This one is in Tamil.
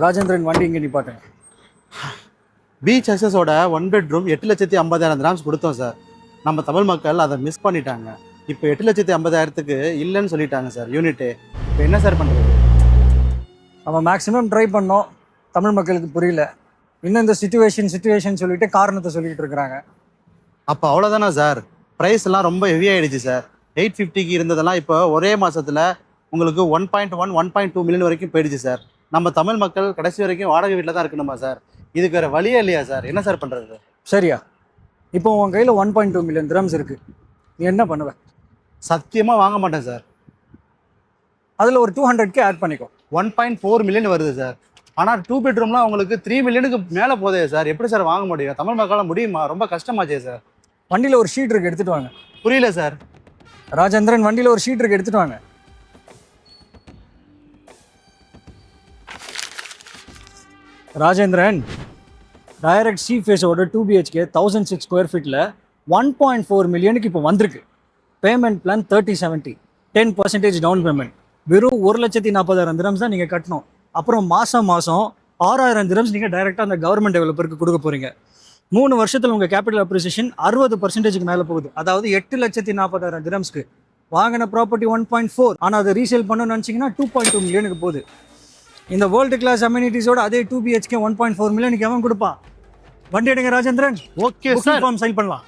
ராஜேந்திரன் வண்டி இங்கே நிப்பாட்டுங்க. பீச் அக்சஸோட 1 பெட்ரூம் 8,50,000 கிராம்ஸ் கொடுத்தோம் சார். நம்ம தமிழ் மக்கள் அதை மிஸ் பண்ணிட்டாங்க. இப்போ 8,50,000க்கு இல்லைன்னு சொல்லிட்டாங்க சார் யூனிட்டு. இப்போ என்ன சார் பண்ணுறது? நம்ம மேக்ஸிமம் ட்ரை பண்ணோம், தமிழ் மக்களுக்கு புரியல. இன்னும் இந்த சிச்சுவேஷன் சொல்லிட்டு காரணத்தை சொல்லிட்டு இருக்கிறாங்க. அப்போ அவ்வளோதானா சார்? ப்ரைஸ் எல்லாம் ரொம்ப ஹெவி ஆகிடுச்சு சார். 850க்கு இருந்ததெல்லாம் இப்போ ஒரே மாதத்தில் உங்களுக்கு 1.1 1.2 மில்லியன் வரைக்கும் போயிடுச்சு சார். நம்ம தமிழ் மக்கள் கடைசி வரைக்கும் வாடகை வீட்டில் தான் இருக்கணுமா சார்? இதுக்கு வேறு வழியே இல்லையா சார்? என்ன சார் பண்ணுறது? சரியா, இப்போ உன் கையில் 1.2 மில்லியன் திரம்ஸ் இருக்குது, நீ என்ன பண்ணுவ? சத்தியமாக வாங்க மாட்டேன் சார். அதில் ஒரு 200K ஆட் பண்ணிக்கோ. 1.4 மில்லியன் வருது சார். ஆனால் 2 பெட்ரூம்லாம் உங்களுக்கு 3 மில்லியனுக்கு மேலே போதே சார். எப்படி சார் வாங்க முடியும்? தமிழ் மக்களால் முடியுமா? ரொம்ப கஷ்டமாச்சே சார். வண்டியில் ஒரு ஷீட் இருக்கு, எடுத்துகிட்டு வாங்க. புரியல சார். ராஜேந்திரன், வண்டியில் ஒரு ஷீட் இருக்கு, எடுத்துகிட்டு வாங்க. ராஜேந்திரன், டைரக்ட் சி ஃபேஸோட 2 BHK 1006 ஸ்கொயர் ஃபீட்டில் 1.4 மில்லியனுக்கு இப்போ வந்திருக்கு. Payment plan 30/70, 10% down payment. வெறும் 1,40,000 திரம்ஸ் தான் நீங்கள் கட்டணும். அப்புறம் மாதம் 6,000 திரம்ஸ் நீங்கள் டைரெக்டாக அந்த கவர்மெண்ட் டெவலப்பருக்கு கொடுக்க போகிறீங்க. 3 வருஷத்தில் உங்கள் கேபிட்டல் அப்ரிசியேஷன் 60%க்கு மேலே போகுது. அதாவது 8,40,000 திரம்ஸ்க்கு வாங்கின ப்ராப்பர்ட்டி 1.4, ஆனால் அதை ரீசேல் பண்ணணும்னு நினச்சிங்கன்னா 2.2 மில்லியனுக்கு போகுது. இந்த வேர்ல்டு கிளாஸ் அம்யூனிட்டிஸோட அதே 2 BHK 1.4 மில்லியனுக்கு எவன் கொடுப்பான்? வண்டி எடுங்க Rajendran. Okay sir, form sign பண்ணலாம்.